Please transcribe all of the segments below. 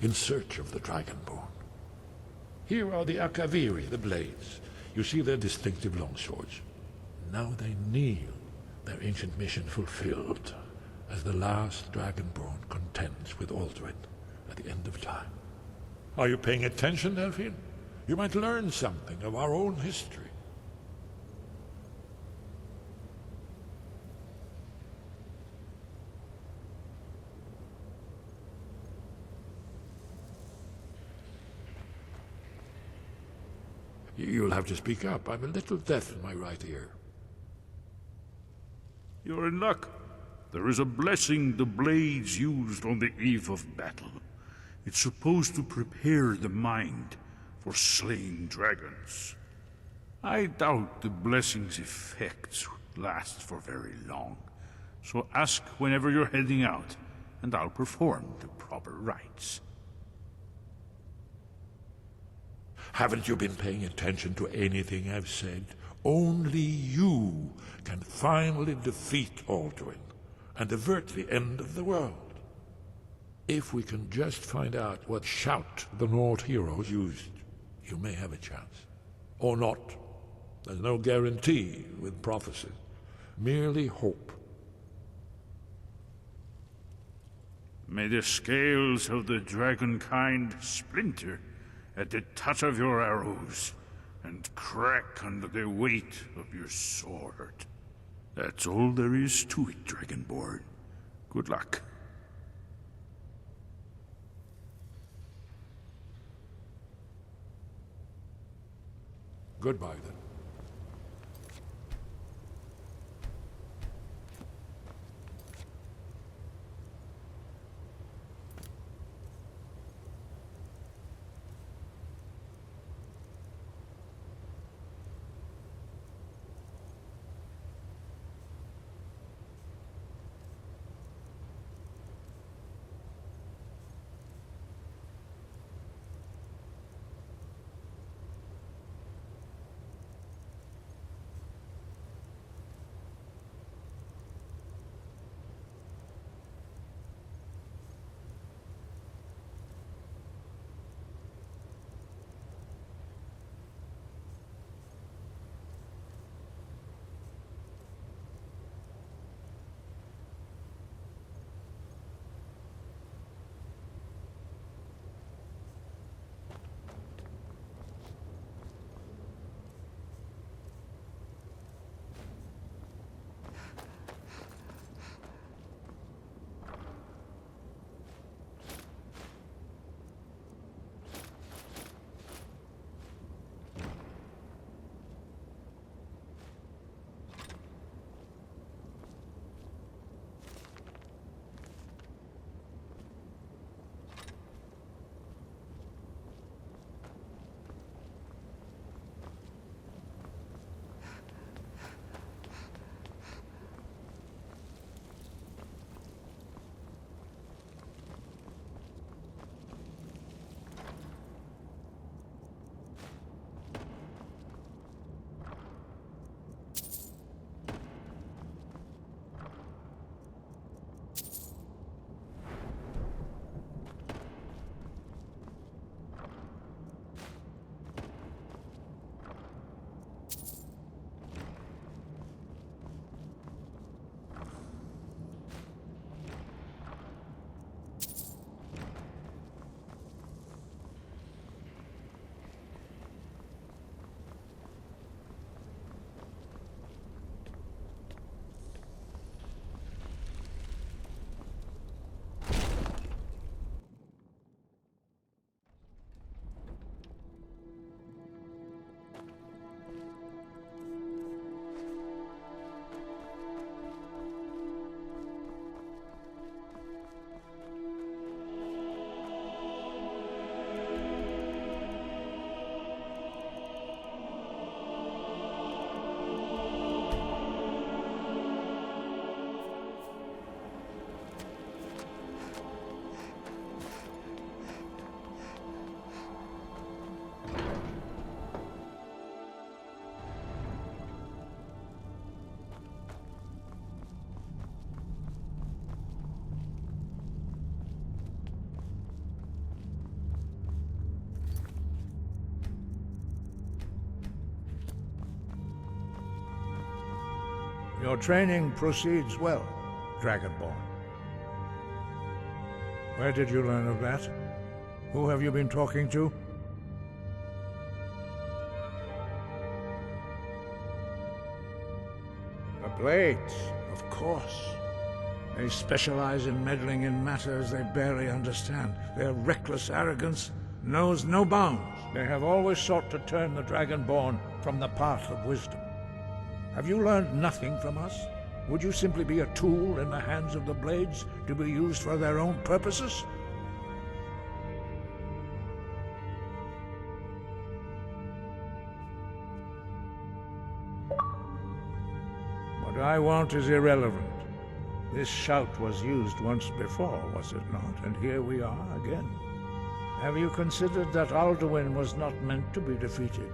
in search of the Dragonborn. Here are the Akaviri, the blades. You see their distinctive longswords. Now they kneel, their ancient mission fulfilled, as the last Dragonborn contends with Aldrin at the end of time. Are you paying attention, Delphine? You might learn something of our own history. You'll have to speak up. I'm a little deaf in my right ear. You're in luck. There is a blessing the blades used on the eve of battle. It's supposed to prepare the mind for slaying dragons. I doubt the blessing's effects last for very long, so ask whenever you're heading out, and I'll perform the proper rites. Haven't you been paying attention to anything I've said? Only you can finally defeat Aldrin and avert the end of the world. If we can just find out what shout the Nord heroes used, you may have a chance. Or not. There's no guarantee with prophecy. Merely hope. May the scales of the dragonkind splinter at the touch of your arrows, and crack under the weight of your sword. That's all there is to it, Dragonborn. Good luck. Goodbye, then. Your training proceeds well, Dragonborn. Where did you learn of that? Who have you been talking to? The Blades, of course. They specialize in meddling in matters they barely understand. Their reckless arrogance knows no bounds. They have always sought to turn the Dragonborn from the path of wisdom. Have you learned nothing from us? Would you simply be a tool in the hands of the Blades to be used for their own purposes? What I want is irrelevant. This shout was used once before, was it not? And here we are again. Have you considered that Alduin was not meant to be defeated?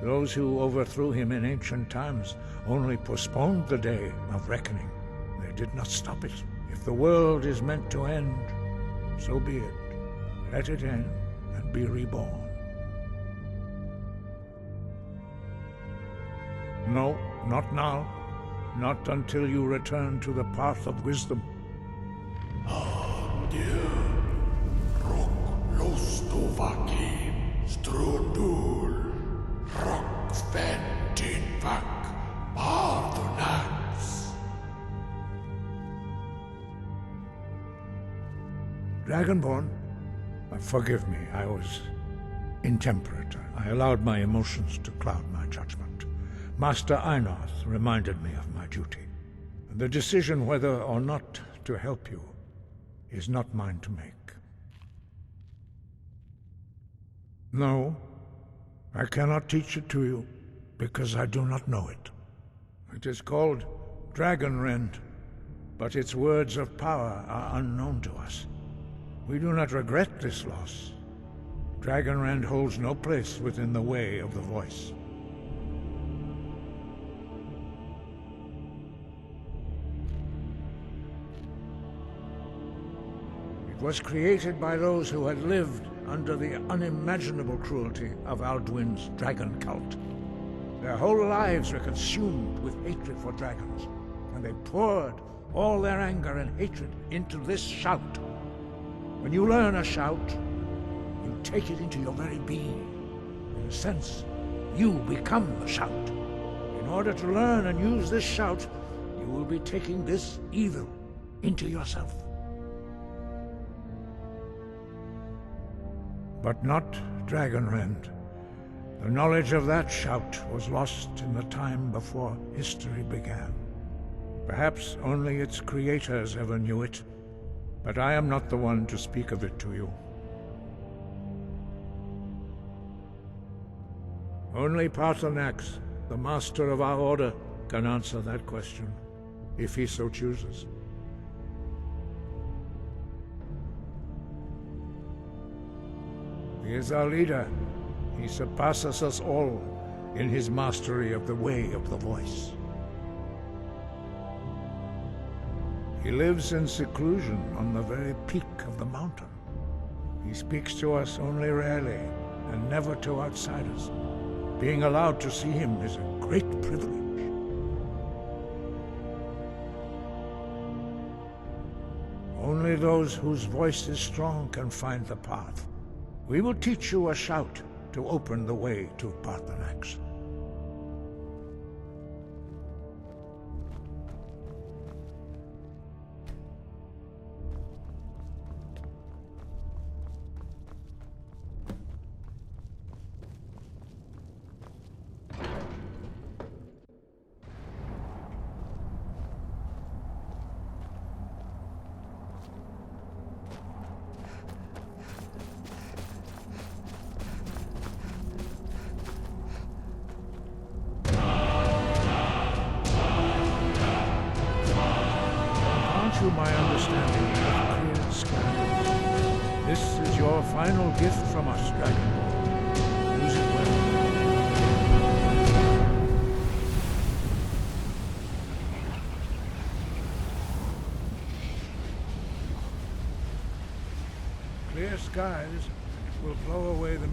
Those who overthrew him in ancient times only postponed the day of reckoning. They did not stop it. If the world is meant to end, so be it. Let it end and be reborn. No, not now. Not until you return to the path of wisdom. Dragonborn, forgive me, I was intemperate. I allowed my emotions to cloud my judgment. Master Einarth reminded me of my duty. The decision whether or not to help you is not mine to make. No, I cannot teach it to you, because I do not know it. It is called Dragonrend, but its words of power are unknown to us. We do not regret this loss. Dragonrend holds no place within the way of the voice. It was created by those who had lived under the unimaginable cruelty of Alduin's dragon cult. Their whole lives were consumed with hatred for dragons, and they poured all their anger and hatred into this shout. When you learn a shout, you take it into your very being. In a sense, you become the shout. In order to learn and use this shout, you will be taking this evil into yourself. But not Dragonrend. The knowledge of that shout was lost in the time before history began. Perhaps only its creators ever knew it, but I am not the one to speak of it to you. Only Paarthurnax, the master of our order, can answer that question, if he so chooses. He is our leader. He surpasses us all in his mastery of the way of the voice. He lives in seclusion on the very peak of the mountain. He speaks to us only rarely, and never to outsiders. Being allowed to see him is a great privilege. Only those whose voice is strong can find the path. We will teach you a shout to open the way to Paarthurnax. My understanding of clear skies. This is your final gift from us, Dragonborn. Use it well. Clear skies will blow away the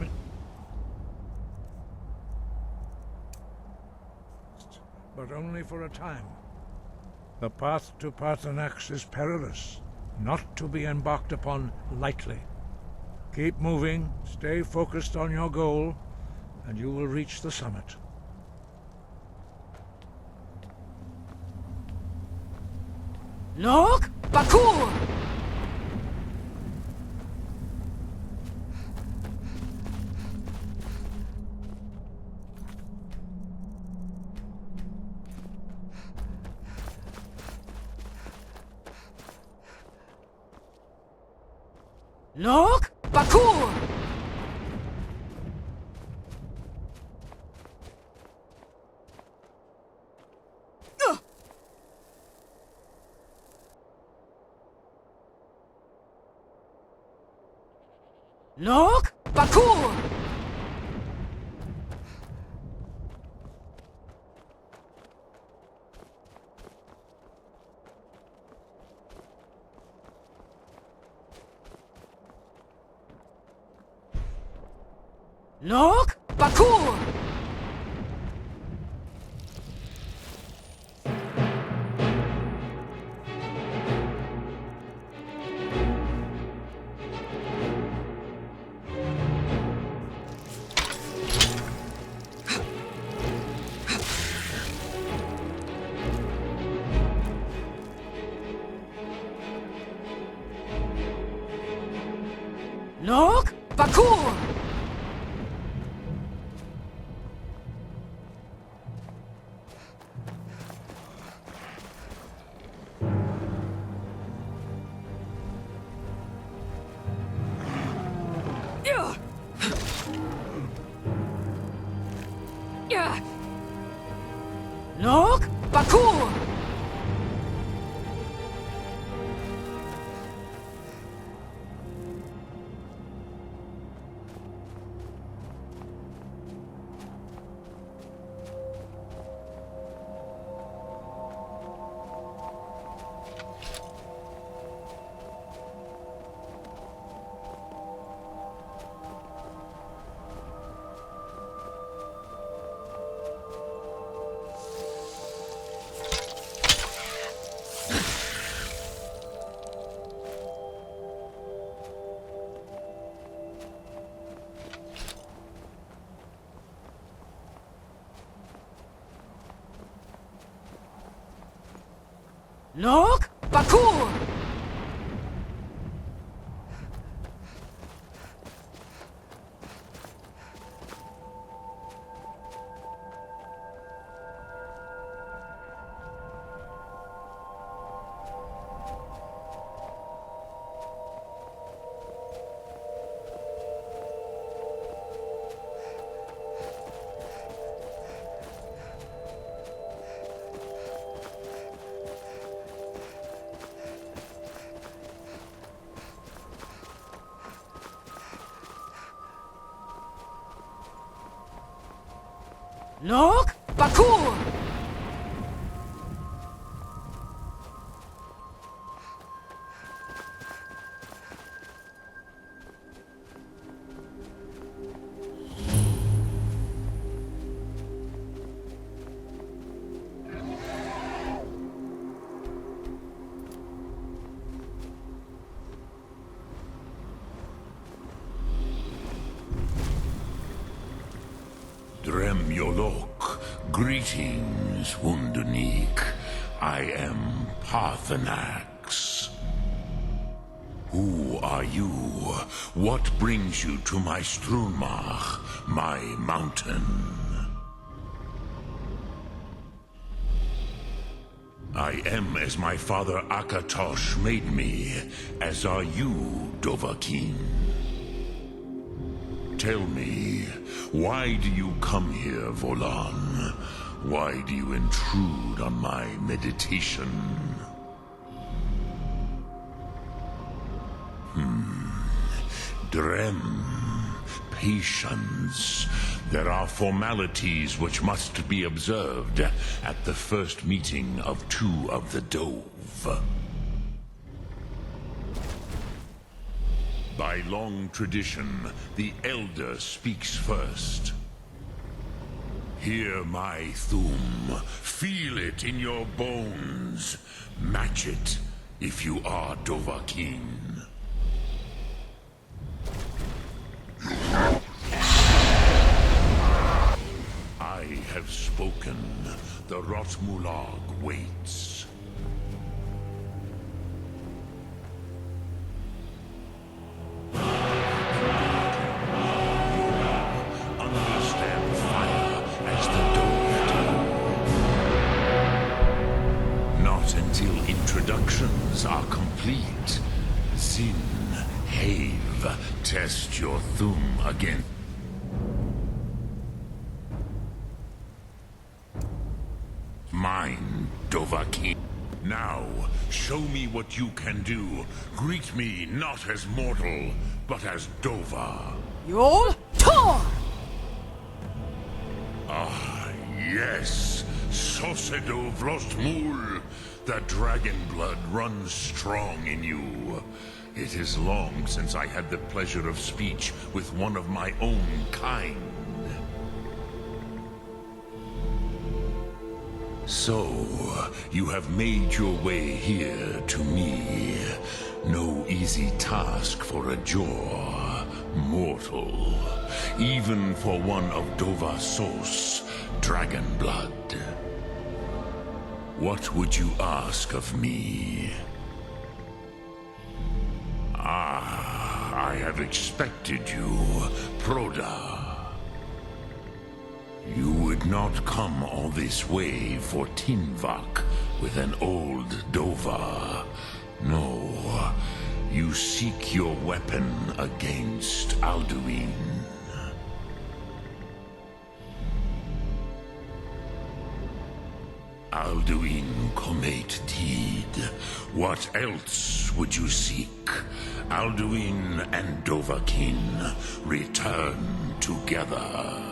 but only for a time. The path to Paarthurnax is perilous, not to be embarked upon lightly. Keep moving, stay focused on your goal, and you will reach the summit. Lok Bakur! Lok Bakur! Lok Bakur! Lok Bakur! Lok Bakur! Lok Bakur! Lok Bakur! Lok Bakur! Dremyolok, greetings, Wunderneek. I am Paarthurnax. Who are you? What brings you to my Strunmach, my mountain? I am as my father Akatosh made me, as are you, Dovahkiin. Tell me, why do you come here, Volan? Why do you intrude on my meditation? Drem, patience. There are formalities which must be observed at the first meeting of two of the Dove. By long tradition, the Elder speaks first. Hear my Thum. Feel it in your bones. Match it if you are Dovahkiin. I have spoken. The Rotmulag waits. Understand fire as the Dove do. Not until introductions are complete. Zin, Have, test your Thum again. Mine, Dovahkiin. Now, show me what you can do. Greet me not as mortal, but as Dova. Yol Tor! Ah, yes. Sosedo Vrostmul. The dragon blood runs strong in you. It is long since I had the pleasure of speech with one of my own kind. So, you have made your way here to me. No easy task for a jaw, mortal. Even for one of Dovasos, dragon blood. What would you ask of me? Ah, I have expected you, Proda. You would not come all this way for Tinvak with an old Dova. No, you seek your weapon against Alduin. Alduin Comate Teed. What else would you seek? Alduin and Dovahkiin return together.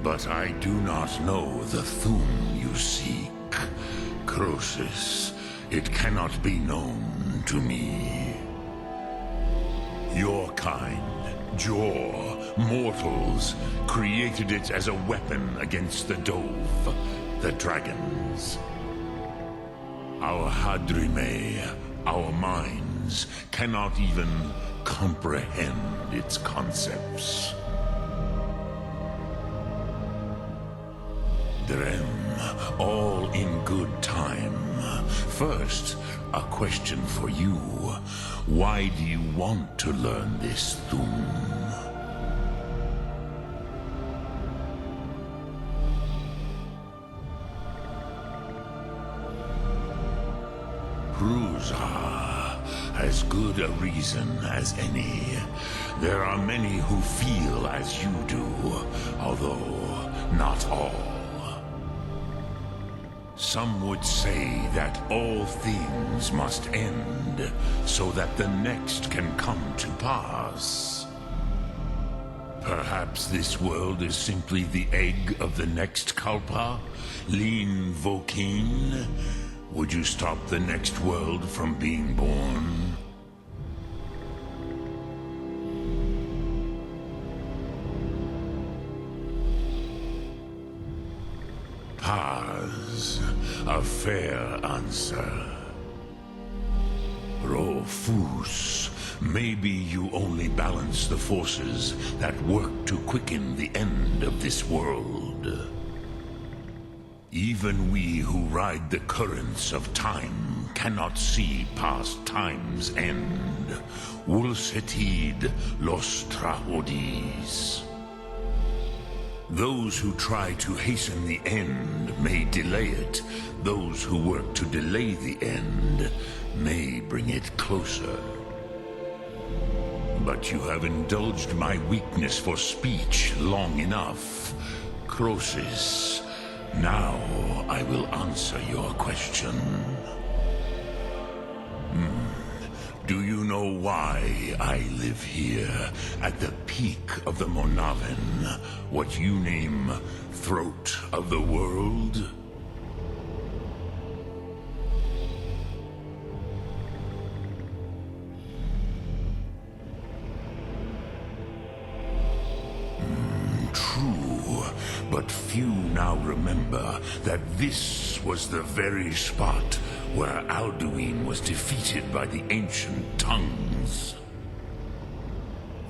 But I do not know the Thum you seek. Croesus, it cannot be known to me. Your kind, Jor, mortals, created it as a weapon against the Dove, the dragons. Our Hadrime, our minds, cannot even comprehend its concepts. Drem, all in good time. First, a question for you. Why do you want to learn this Thum? Prusa, as good a reason as any. There are many who feel as you do, although not all. Some would say that all things must end, so that the next can come to pass. Perhaps this world is simply the egg of the next Kalpa? Lean Vokeen? Would you stop the next world from being born? Paz, a fair answer. Rofus, maybe you only balance the forces that work to quicken the end of this world. Even we who ride the currents of time cannot see past time's end. Wulsetid los Trahodis. Those who try to hasten the end may delay it. Those who work to delay the end may bring it closer. But you have indulged my weakness for speech long enough. Croesus, now I will answer your question. Do you know why I live here, at the peak of the Monaven, what you name Throat of the World? True. but few now remember that this was the very spot where Alduin was defeated by the ancient tongues.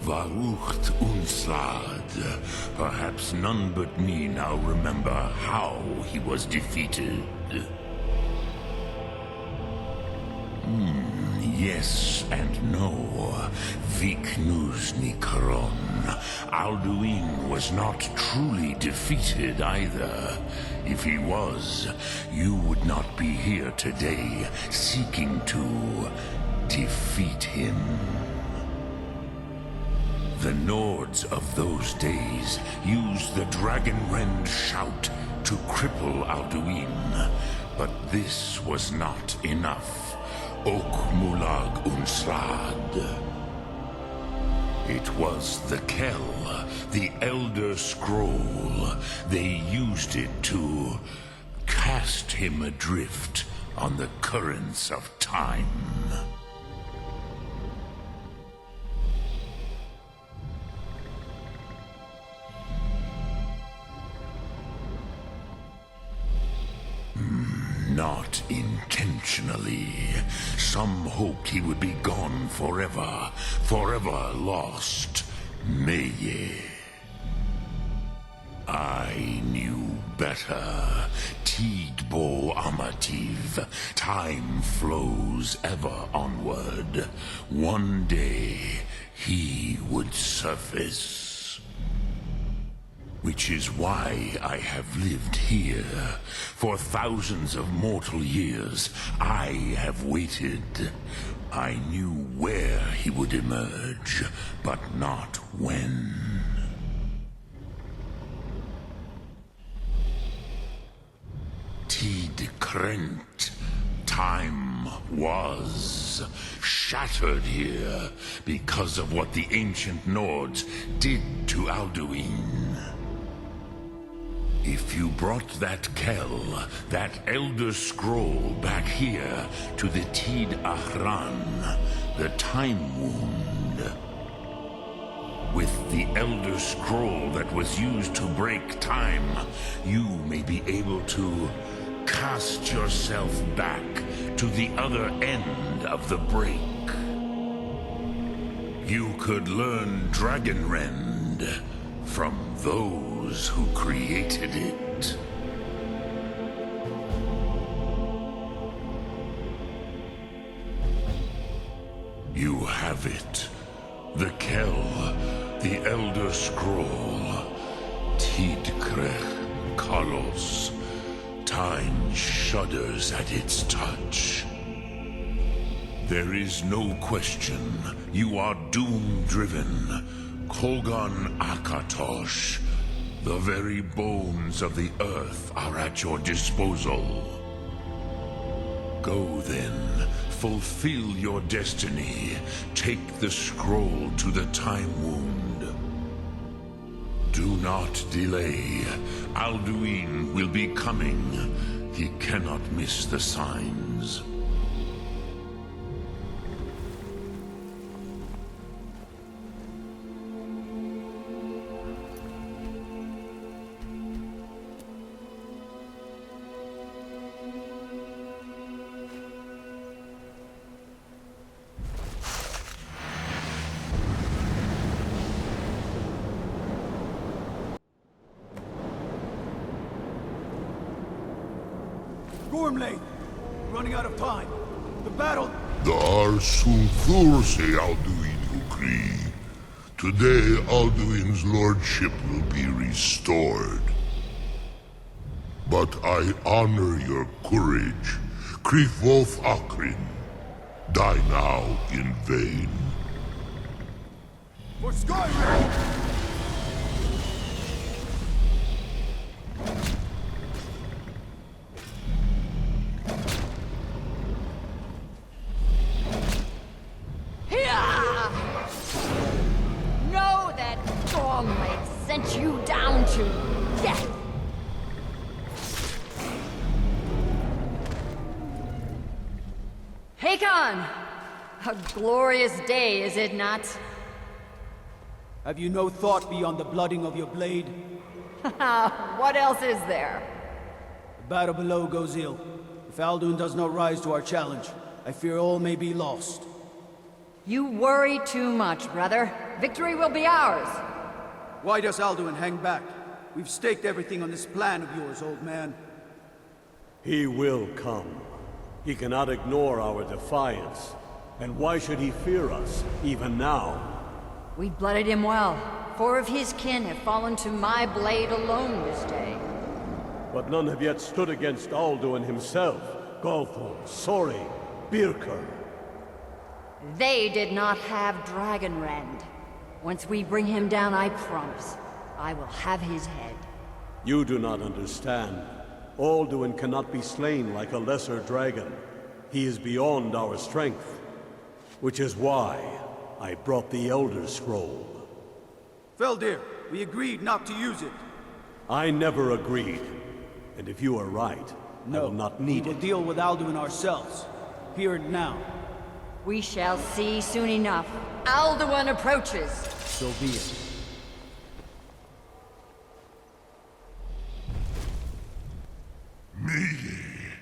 Varucht Unslad. Perhaps none but me now remember how he was defeated. Yes and no. Viknuzny Karon. Alduin was not truly defeated either. If he was, you would not be here today seeking to defeat him. The Nords of those days used the Dragonrend shout to cripple Alduin, but this was not enough. Ok Mulag Unslad. It was the Kell, the Elder Scroll. They used it to cast him adrift on the currents of time. Not intentionally. Some hoped he would be gone forever, forever lost. Meye. I knew better. Tidbo Amativ. Time flows ever onward. One day, he would surface. Which is why I have lived here. For thousands of mortal years, I have waited. I knew where he would emerge, but not when. Tid Krent. Time was shattered here because of what the ancient Nords did to Alduin. If you brought that Kell, that Elder Scroll back here to the Tid Ahran, the Time Wound, with the Elder Scroll that was used to break time, you may be able to cast yourself back to the other end of the break. You could learn Dragonrend from those who created it. You have it. The Kell, the Elder Scroll, Tidkrech Kalos. Time shudders at its touch. There is no question. You are doom-driven. Kogan Akatosh. The very bones of the earth are at your disposal. Go then. Fulfill your destiny. Take the scroll to the Time Wound. Do not delay. Alduin will be coming. He cannot miss the signs. Gormley! Running out of time. The battle... Dar Sunthurse Alduin Ukri. Today, Alduin's lordship will be restored. But I honor your courage. Krifwolf Akrin. Die now in vain. For Skyrim! Know that Gormley sent you down to death. Hakon! A glorious day, is it not? Have you no thought beyond the blooding of your blade? What else is there? The battle below goes ill. If Alduin does not rise to our challenge, I fear all may be lost. You worry too much, brother. Victory will be ours. Why does Alduin hang back? We've staked everything on this plan of yours, old man. He will come. He cannot ignore our defiance. And why should he fear us, even now? We blooded him well. 4 of his kin have fallen to my blade alone this day. But none have yet stood against Alduin himself. Galthor, Sori, Birkir. They did not have Dragonrend. Once we bring him down, I promise, I will have his head. You do not understand. Alduin cannot be slain like a lesser dragon. He is beyond our strength. Which is why I brought the Elder Scroll. Feldir, we agreed not to use it. I never agreed. And if you are right, I will not need we will it. deal with Alduin ourselves. Here and now. We shall see soon enough. Alduin approaches. So be it. Meye,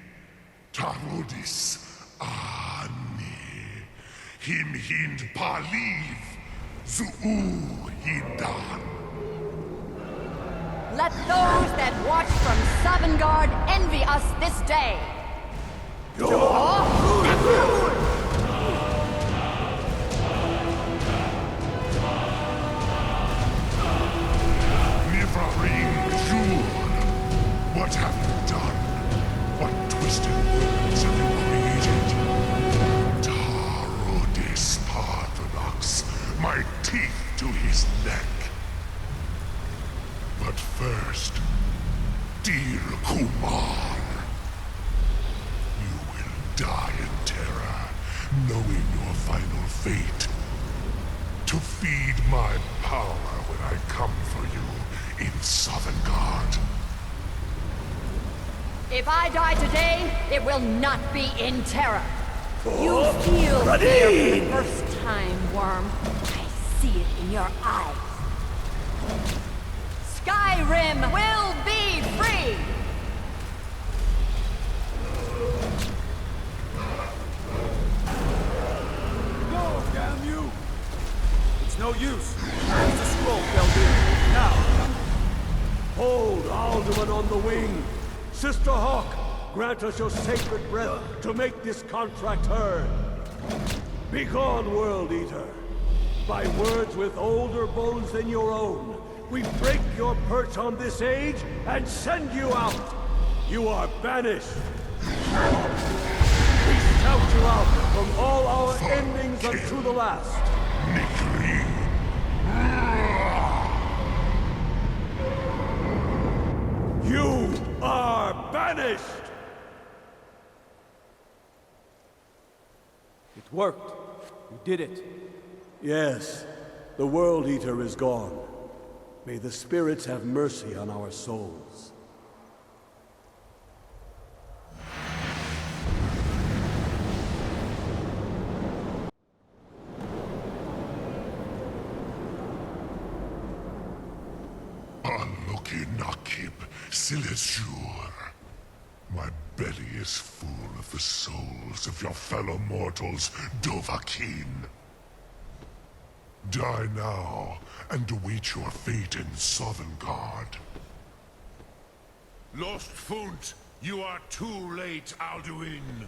Tarodis, Ani, Him Hind Paliv, Zuu Hindan. Let those that watch from Sovngarde envy us this day. Nivaring Jur, what have you done? What twisted words have you created? Tarodis Paarthurnax, my teeth to his neck. But first, dear Kumar, you will die in terror, knowing your final fate. To feed my power when I come for you in Sovngarde. If I die today, it will not be in terror. You feel fear for the first time, Worm. I see it in your eyes. Skyrim will be free! Go, damn you! It's no use. Use the scroll, Feldir. Now! Hold Alduin on the wing! Sister Hawk, grant us your sacred breath to make this contract heard. Begone, World Eater. By words with older bones than your own, we break your perch on this age and send you out. You are banished. We shout you out from all our endings unto the last. Nikri. You are banished! It worked. You did it. Yes, the World Eater is gone. May the spirits have mercy on our souls. Aluki Nakib Silesur. My belly is full of the souls of your fellow mortals, Dovahkiin. Die now, and await your fate in Sovngarde. Lost Funt, you are too late, Alduin.